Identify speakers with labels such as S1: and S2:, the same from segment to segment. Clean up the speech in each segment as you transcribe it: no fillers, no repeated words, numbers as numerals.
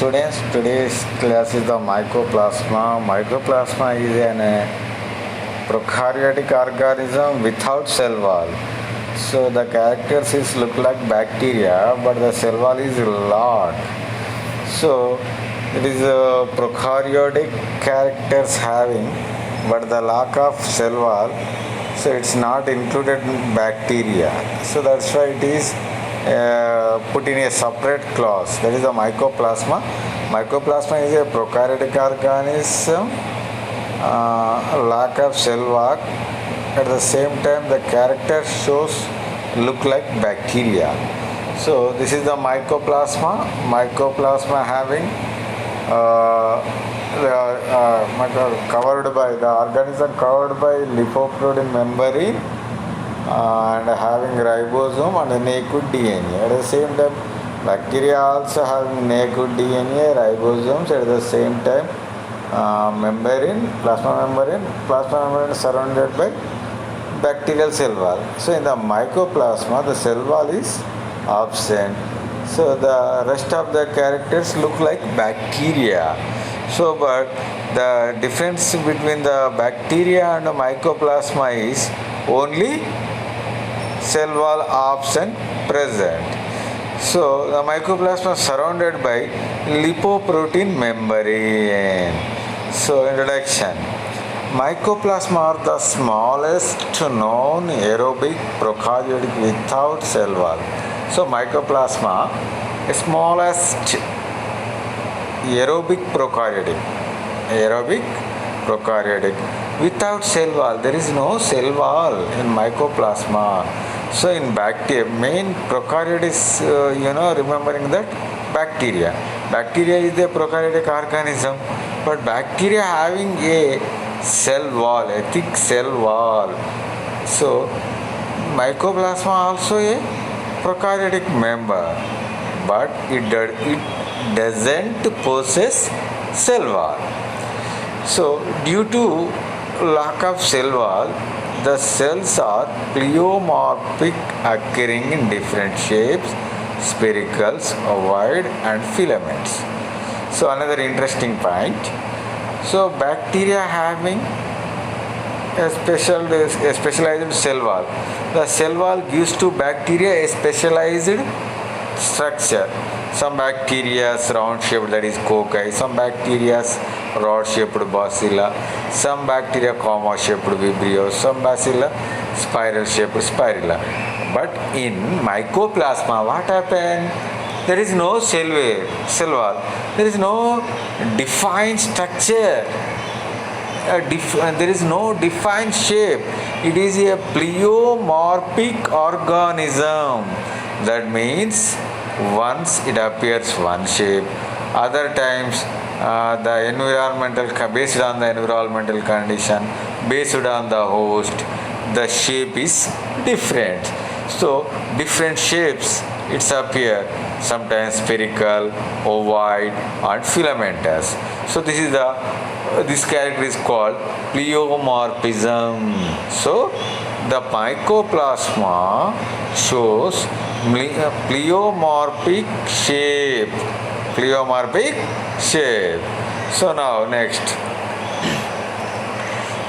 S1: students, today's class is the mycoplasma. Mycoplasma is an prokaryotic organism without cell wall. So the characters is look like bacteria, but the cell wall is large. So it is a prokaryotic characters having, but the lack of cell wall. So it's not included in bacteria. So that's why it is put in a separate class. That is the mycoplasma. Mycoplasma is a prokaryotic organism, lack of cell wall. At the same time, the character shows look like bacteria. So this is the mycoplasma. Mycoplasma having covered by the organism covered by lipoprotein membrane and having ribosome and naked DNA. At the same time, bacteria also having naked DNA, ribosomes. At the same time, plasma membrane surrounded by bacterial cell wall. So in the mycoplasma, the cell wall is absent. So the rest of the characters look like bacteria. So, but the difference between the bacteria and the mycoplasma is only cell wall absent present. So the mycoplasma is surrounded by lipoprotein membrane. So introduction. Mycoplasma are the smallest known aerobic prokaryotic without cell wall. So mycoplasma is smallest aerobic prokaryotic without cell wall. There is no cell wall in mycoplasma. So in bacteria, main prokaryote is remembering that bacteria is a prokaryotic organism, but bacteria having a cell wall, a thick cell wall. So mycoplasma also a prokaryotic member, but it doesn't possess cell wall. So due to lack of cell wall, the cells are pleomorphic, occurring in different shapes, spiracles, ovoid and filaments. So another interesting point. So bacteria having a specialized cell wall. The cell wall gives to bacteria a specialized structure. Some bacteria round shaped, that is cocci. Some bacteria rod shaped bacilla. Some bacteria comma shaped vibrio. Some bacilla spiral shaped spirilla. But in mycoplasma, what happened? There is no cell wall. There is no defined structure. There is no defined shape. It is a pleomorphic organism. That means once it appears one shape, other times based on the environmental condition, based on the host, the shape is different. So different shapes it's appear, sometimes spherical, ovoid and filamentous. So this character is called pleomorphism. So the mycoplasma shows pleomorphic shape. So now next,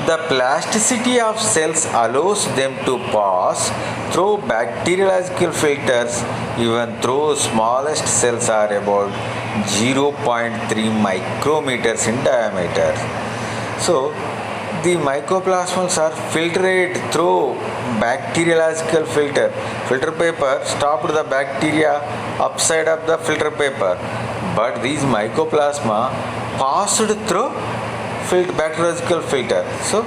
S1: the plasticity of cells allows them to pass through bacteriological filters even though smallest cells are about 0.3 micrometers in diameter. So the mycoplasmas are filtered through bacteriological filter. Filter paper stopped the bacteria upside of the filter paper, but these mycoplasma passed through bacteriological filter. So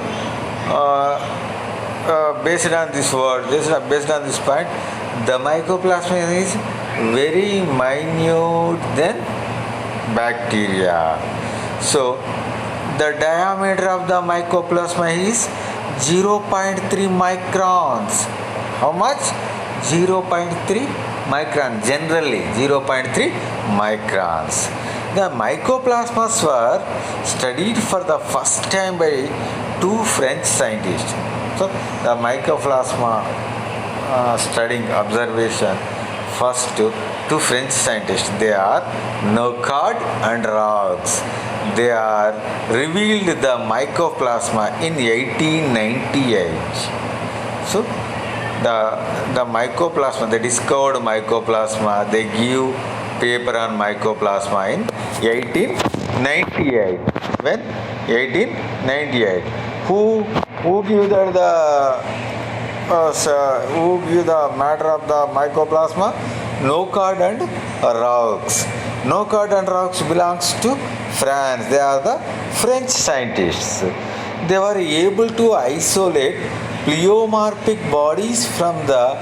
S1: based on this point, the mycoplasma is very minute than bacteria. So the diameter of the mycoplasma is 0.3 microns. How much? 0.3 microns. Generally 0.3 microns. The mycoplasmas were studied for the first time by two French scientists. So the mycoplasma studying observation first two French scientists. They are Nocard and Roux. They are revealed the mycoplasma in 1898. So the mycoplasma, they discovered mycoplasma. They give paper on mycoplasma in 1898. When 1898. Who give who give the matter of the mycoplasma? Nocard and Roux. Nocard and Roux belongs to France. They are the French scientists. They were able to isolate pleomorphic bodies from the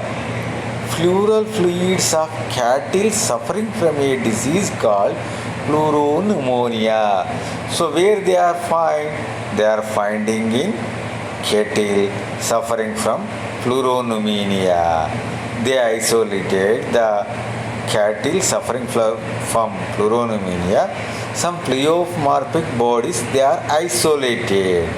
S1: pleural fluids of cattle suffering from a disease called pleuropneumonia. So where they are finding in cattle suffering from pleuropneumonia. They isolated the cattle suffering from pleuropneumonia. Some pleomorphic bodies, they are isolated.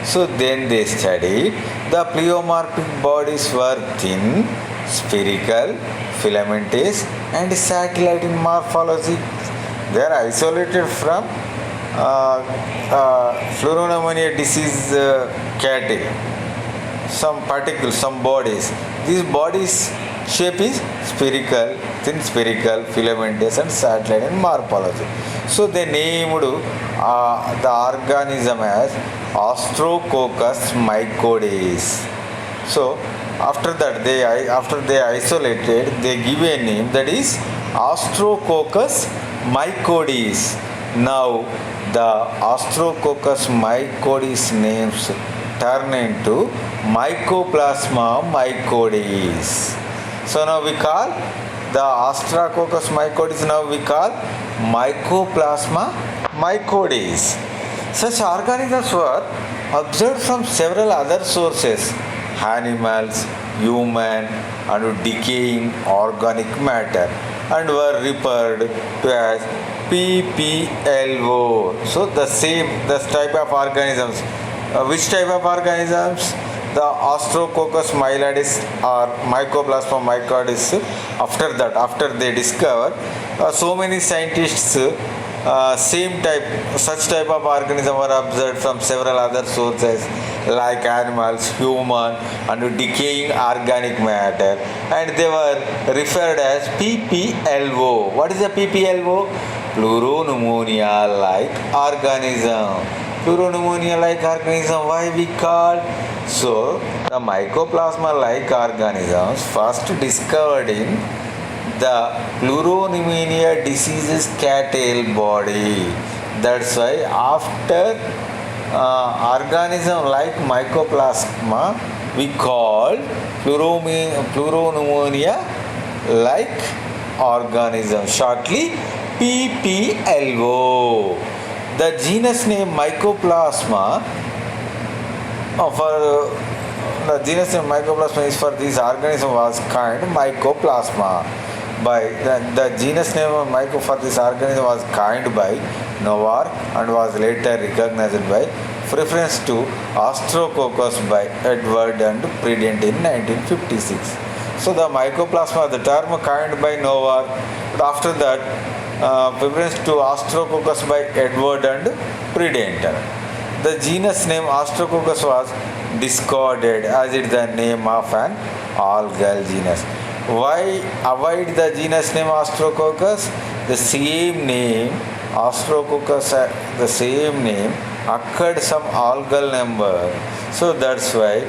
S1: So then they studied the pleomorphic bodies were thin, spherical, filamentous and satellite in morphology. They are isolated from pleuropneumonia disease cattle. Some particles, some bodies. These bodies shape is spherical, thin spherical, filamentous and satellite in morphology. So they named the organism as Astrococcus mycoides. So after that after they isolated, they give a name, that is Astrococcus mycoides. Now the Astrococcus mycoides names turn into Mycoplasma mycoides. So now we call the Astrococcus mycoides, now we call Mycoplasma mycoides. Such organisms were observed from several other sources: animals, human and decaying organic matter, and were referred to as PPLO. So this type of organisms. Which type of organisms? The Astrococcus mycoides or Mycoplasma mycoides. After they discover, so many scientists such type of organism were observed from several other sources like animals, human and decaying organic matter, and they were referred as PPLO. What is a PPLO? Pleuropneumonia like organism. Pleuropneumonia like organism, why we called? So the Mycoplasma like organisms first discovered in the pleuropneumonia diseases cattle body. That's why after organism like Mycoplasma we call pleuropneumonia like organism, shortly PPLO. The genus name Mycoplasma the genus name Mycoplasma is for this organism was coined Mycoplasma by the genus name of for this organism was coined by Novart and was later recognized by reference to Astrococcus by Edward and Predent in 1956. So the Mycoplasma, the term coined by Novart, but after that reference to Astrococcus by Edward and Predent. The genus name Astrococcus was discarded as it is the name of an algal genus. Why avoid the genus name Astrococcus? The same name Astrococcus, the same name occurred some algal number. So that's why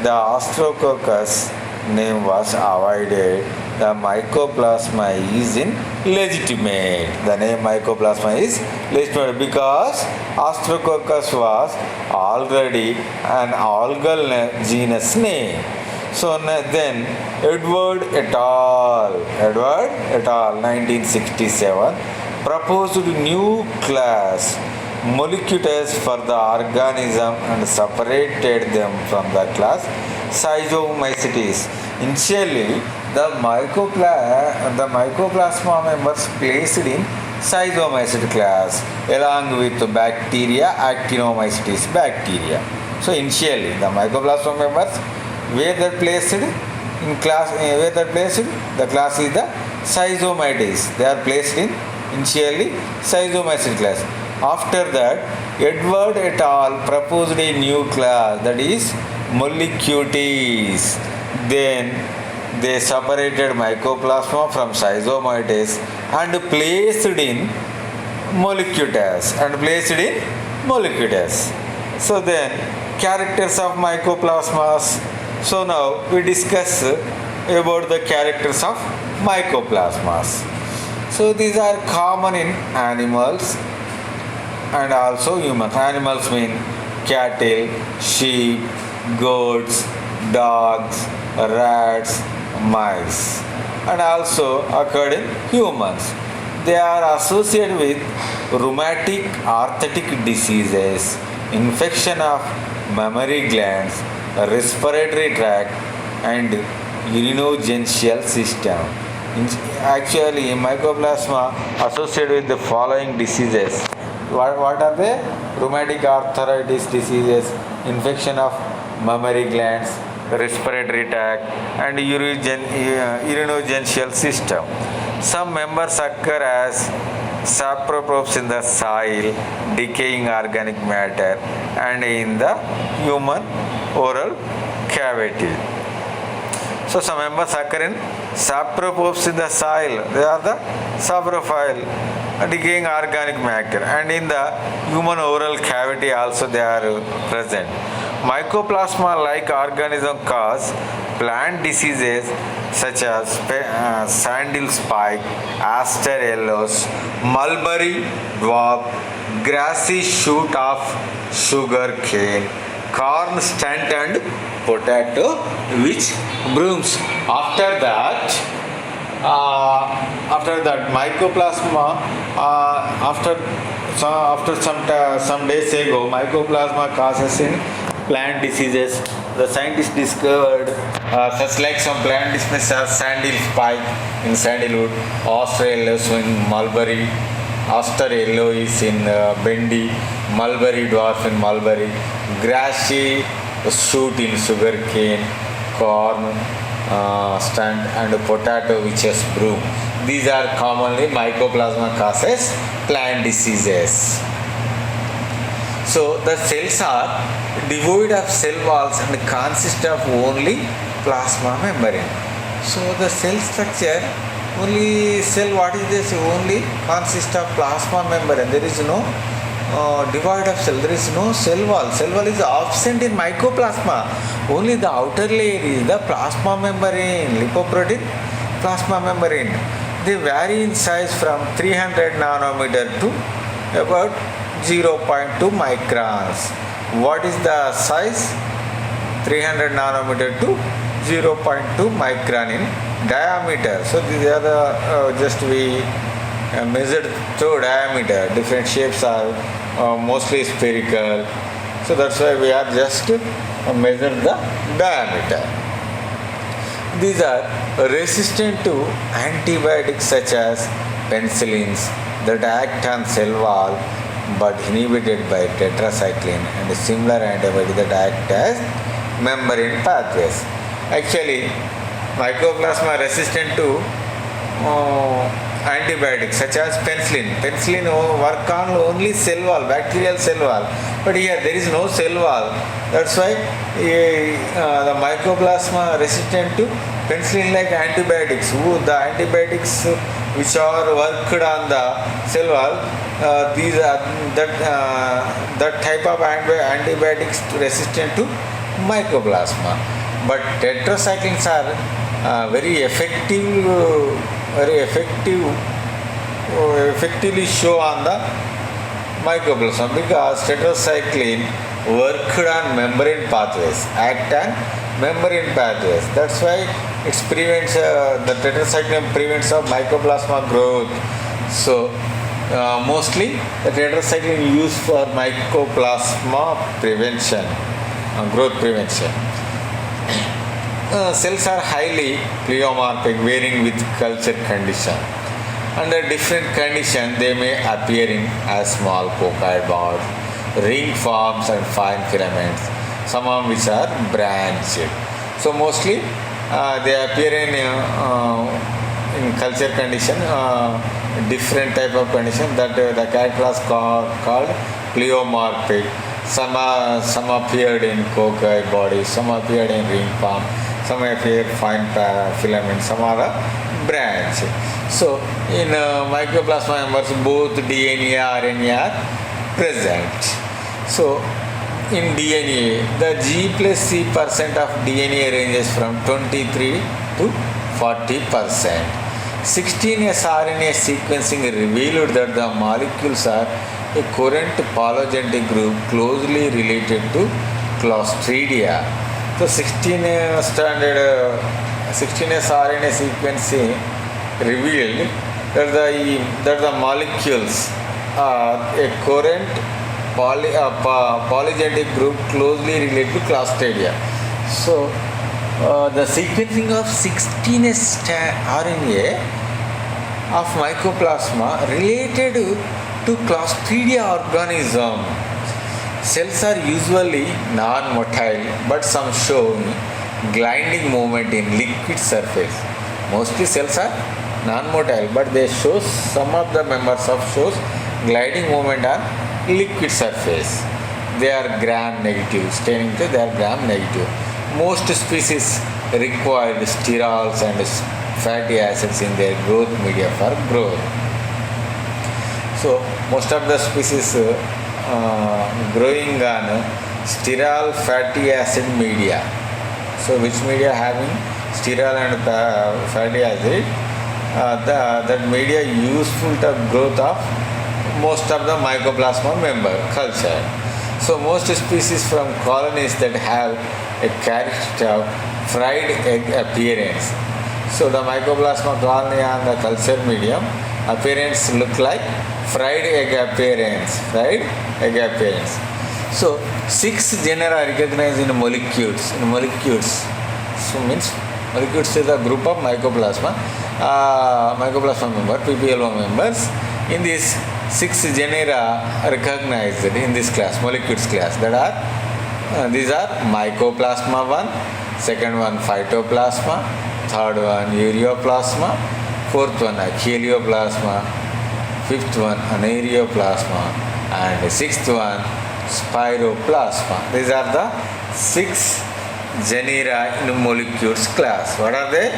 S1: the Astrococcus name was avoided. The Mycoplasma is illegitimate. The name Mycoplasma is legitimate because Astrococcus was already an algal genus name. So then Edward et al. 1967 proposed new class molecules for the organism and separated them from the class Schizomycetes. Initially, the Mycoplasma members placed in Schizomycetes class along with bacteria, Actinomycetes bacteria. So initially, the Mycoplasma members where they placed in class, the class is the Schizomites. They are placed in initially Schizomyces class. After that, Edward et al. Proposed a new class, that is Mollicutes. Then they separated Mycoplasma from Schizomites and placed in Mollicutes. So then, characters of Mycoplasmas. So now we discuss about the characters of Mycoplasmas. So these are common in animals and also humans. Animals mean cattle, sheep, goats, dogs, rats, mice, and also occurred in humans. They are associated with rheumatic arthritic diseases, infection of mammary glands, respiratory tract, and urinogenital system. Actually, Mycoplasma associated with the following diseases. What are they? Rheumatic arthritis diseases, infection of mammary glands, respiratory tract, and urinogenital system. Some members occur as saprophobes in the soil, decaying organic matter, and in the human oral cavity. So some members occur in saprophobes in the soil. They are the saprophile, decaying organic matter, and in the human oral cavity also they are present. Mycoplasma-like organism cause plant diseases such as sandal spike, aster yellows, mulberry dwarf, grassy shoot of sugar cane, corn stunt, and potato which blooms. After that Mycoplasma, after some days ago, Mycoplasma causes in plant diseases. The scientists discovered such like some plant diseases as sandal spike in sandalwood, aster yellows in mulberry, aster yellow is in bendy, mulberry dwarf in mulberry, grassy shoot in sugarcane, corn stunt, and potato which has broom. These are commonly Mycoplasma causes plant diseases. So the cells are devoid of cell walls and consist of only plasma membrane. So the cell structure only cell, what is this? Only consists of plasma membrane. There is no devoid of cell. There is no cell wall. Cell wall is absent in Mycoplasma. Only the outer layer is the plasma membrane, lipoprotein plasma membrane. They vary in size from 300 nanometer to about 0.2 microns. What is the size? 300 nanometer to 0.2 micron in diameter. So these are the just we measured through diameter. Different shapes are mostly spherical. So that's why we are just measure the diameter. These are resistant to antibiotics such as penicillins that act on cell wall but inhibited by tetracycline, and similar antibiotics that act as membrane pathways. Actually, Mycoplasma resistant to antibiotics such as penicillin. Penicillin work on only cell wall, bacterial cell wall. But here there is no cell wall. That's why the Mycoplasma resistant to penicillin-like antibiotics. The antibiotics which are worked on the cell wall, these are that type of antibiotics resistant to Mycoplasma. But tetracyclines are very effectively show on the Mycoplasma because tetracycline worked on membrane pathways, act on membrane pathways. That's why it prevents the tetracycline prevents of Mycoplasma growth. So mostly the tetracycline used for Mycoplasma prevention, growth prevention. Cells are highly pleomorphic, varying with culture condition. Under different conditions, they may appear in as small coccoid balls, ring forms, and fine filaments, some of which are branched. So mostly they appear in in culture condition, different type of condition that the character was called pleomorphic. Some appeared in cocci body, some appeared in ring form, some appeared fine filament, some are a branch. So in mycoplasma members, both DNA and RNA are present. So in DNA, the G plus C percent of DNA ranges from 23 to 40%. 16S RNA sequencing revealed that the molecules are a current polygenic group closely related to Clostridia. So 16S RNA sequencing revealed that the molecules are a current polygenic group closely related to Clostridia. So the sequencing of 16S RNA of mycoplasma related to Clostridia organism. Cells are usually non-motile, but some show gliding movement in liquid surface. Mostly cells are non-motile, but they show some of the members of shows gliding movement on liquid surface. They are gram negative, staining to they are gram negative. Most species require sterols and fatty acids in their growth media for growth. So most of the species growing on sterol fatty acid media. So which media having sterol and fatty acid? That media useful to growth of most of the mycoplasma member culture. So most species from colonies that have a character of fried egg appearance. So the mycoplasma colony on the culture medium appearance look like fried egg appearance. So 6 genera are recognized in molecules. So means molecules is a group of mycoplasma member, PPL1 members. In this 6 genera recognized in this class, molecules class, that are these are mycoplasma 1, second one phytoplasma, third one ureoplasma, fourth one achelioplasma, fifth one anaeroplasma, and sixth one spiroplasma. These are the 6 genera in molecules class. What are they?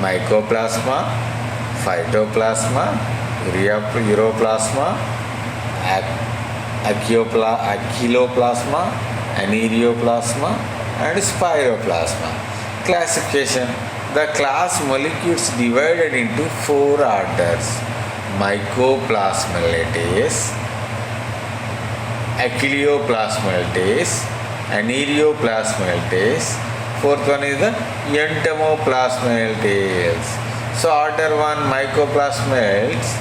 S1: Mycoplasma, phytoplasma, ureoplasma, achelioplasma, anaeroplasma, and spiroplasma. Classification. The class molecules divided into 4 orders: Mycoplasmaletes, Achelioplasmaletes, Anaeroplasmaletes. Fourth one is the Entomoplasmaletes. So order 1 Mycoplasmaletes.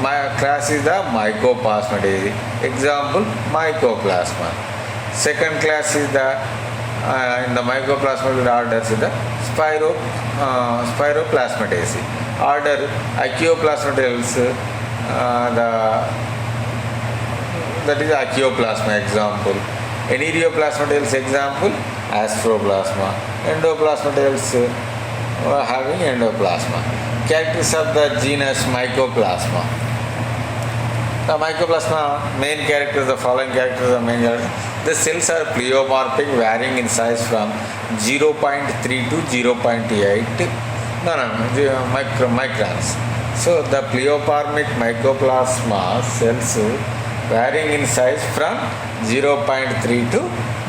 S1: My class is the Mycoplasmaletes. Example, Mycoplasma. Second class is the in the Mycoplasmaletes orders is the Spiroplasmataceae. Order Archaeoplasmataceae, that is Archaeoplasma example. Anaeroplasmataceae example, Astroplasma. Endoplasmataceae having endoplasma. Characters of the genus Mycoplasma. The Mycoplasma main characters, the following characters are main characters. The cells are pleomorphic, varying in size from 0.3 to 0.8 microns. So the pleomorphic mycoplasma cells varying in size from 0.3 to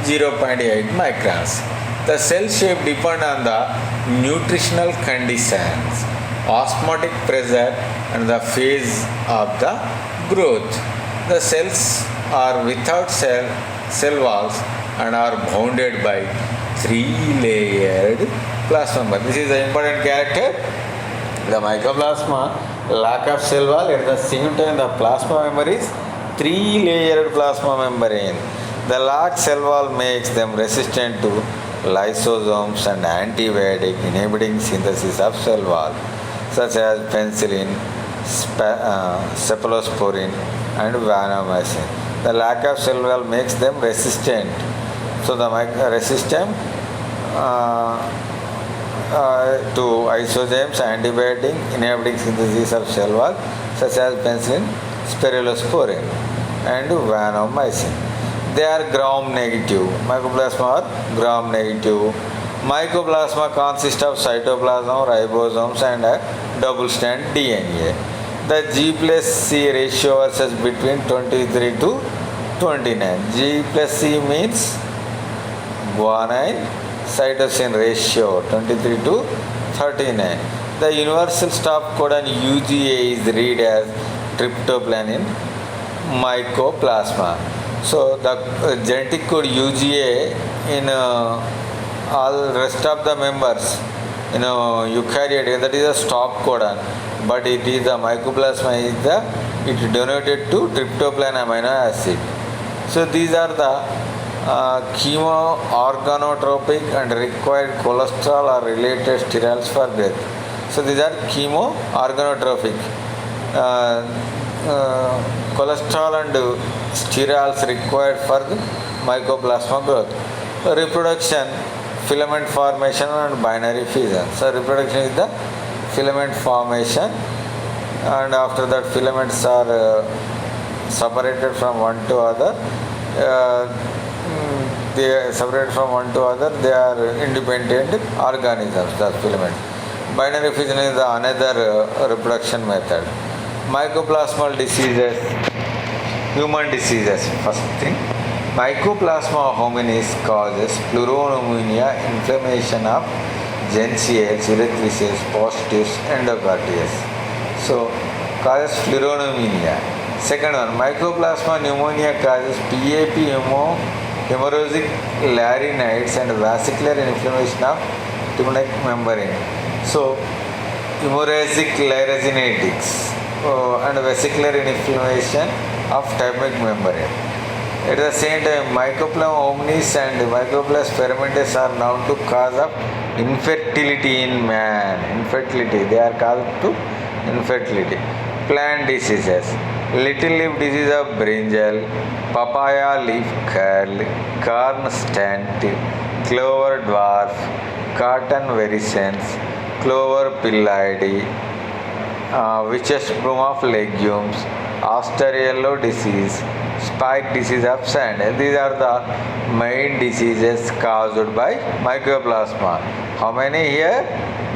S1: 0.8 microns. The cell shape depends on the nutritional conditions, osmotic pressure, and the phase of the growth. The cells are without cell walls and are bounded by 3-layered plasma membrane. This is the important character. The mycoplasma lack of cell wall, at the same time the plasma membrane is 3-layered plasma membrane. The lack cell wall makes them resistant to lysosomes and antibiotic, inhibiting synthesis of cell wall, such as penicillin, cephalosporin, and vancomycin. The lack of cell wall makes them to isozymes antibiotic inhibiting synthesis of cell wall such as penicillin, spirulosporin and vancomycin. They are gram negative. Mycoplasma are gram negative. Mycoplasma consists of cytoplasm, ribosomes and a double strand DNA. The G plus C ratio versus between 23 to 29. G plus C means guanine cytosine ratio 23 to 39. The universal stop codon UGA is read as tryptophan in mycoplasma. So the genetic code UGA in all rest of the members, eukaryote, that is a stop codon, but it is the mycoplasma is the it denoted to tryptophan amino acid. So these are the chemoorganotropic and required cholesterol or related sterols for growth. So these are chemoorganotropic. Cholesterol and sterols required for the mycoplasma growth. Reproduction, filament formation and binary fission. So reproduction is the filament formation, and after that filaments are separated from one to other. They are separated from one to other. They are independent organisms. The filament. Binary fission is the another reproduction method. Mycoplasmal diseases, human diseases. First thing, Mycoplasma hominis causes pleuropneumonia, inflammation of gentials, urethrices, positives, endocarditis. So, causes pleuropneumonia. Second one, Mycoplasma pneumonia causes PAP, hemorrhagic laryngitis and vascular inflammation of tympanic membrane. So, hemorrhagic laryngitis and vascular inflammation of tympanic membrane. At the same time, Mycoplasma hominis and Mycoplasma fermentis are known to cause of infertility in man. Infertility, they are caused to infertility. Plant diseases, little leaf disease of brinjal, papaya leaf curl, corn stent, clover dwarf, cotton virescens, clover pillaide, witch's broom of legumes, Aster yellow disease, spike disease of sand. These are the main diseases caused by Mycoplasma. How many here?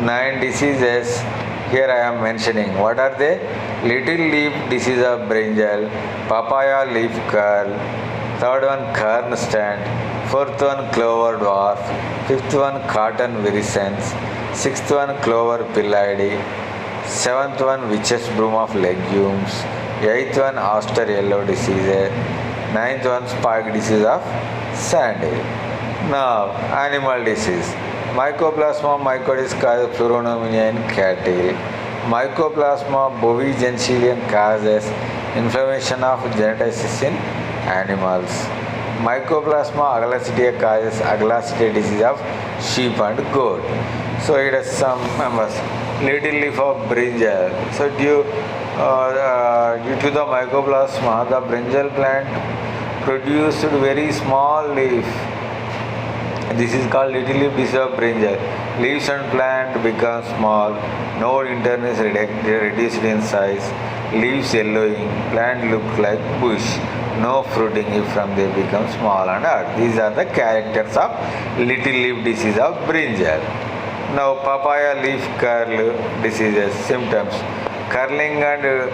S1: 9 diseases here I am mentioning. What are they? Little leaf disease of brinjal, papaya leaf curl, third one corn stand, fourth one clover dwarf, fifth one cotton virescens, sixth one clover pillaide, seventh one witch's broom of legumes, eighth one Aster yellow disease, ninth one spike disease of sandal. Now, animal disease. Mycoplasma mycotis causes pleuropneumonia in cattle. Mycoplasma bovigensilium causes inflammation of genitals in animals. Mycoplasma aglacidia causes aglacidia disease of sheep and goat. So it has some members. Little leaf of brinjal. So due to the Mycoplasma, the brinjal plant produced very small leaf. This is called little leaf disease of brinjal. Leaves and plant become small. Node intern is reduced in size. Leaves yellowing. Plant look like bush. No fruiting if from they become small and hard. These are the characters of little leaf disease of brinjal. Now papaya leaf curl diseases. Symptoms: curling and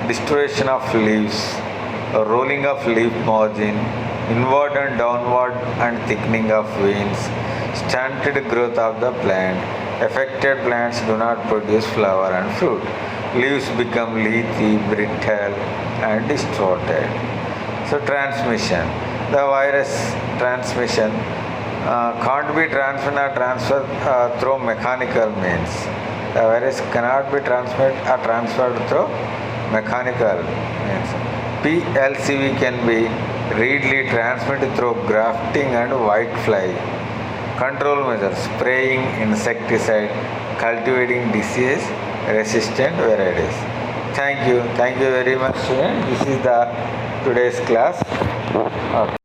S1: distortion of leaves, rolling of leaf margin, inward and downward and thickening of veins, stunted growth of the plant. Affected plants do not produce flower and fruit. Leaves become leafy, brittle and distorted. So transmission. The virus transmission can't be transferred through mechanical means. The virus cannot be transferred through mechanical means. PLCV can be readily transmitted through grafting and whitefly. Control measures: spraying insecticide, cultivating disease resistant varieties. Thank you very much, students. This is the today's class. Okay.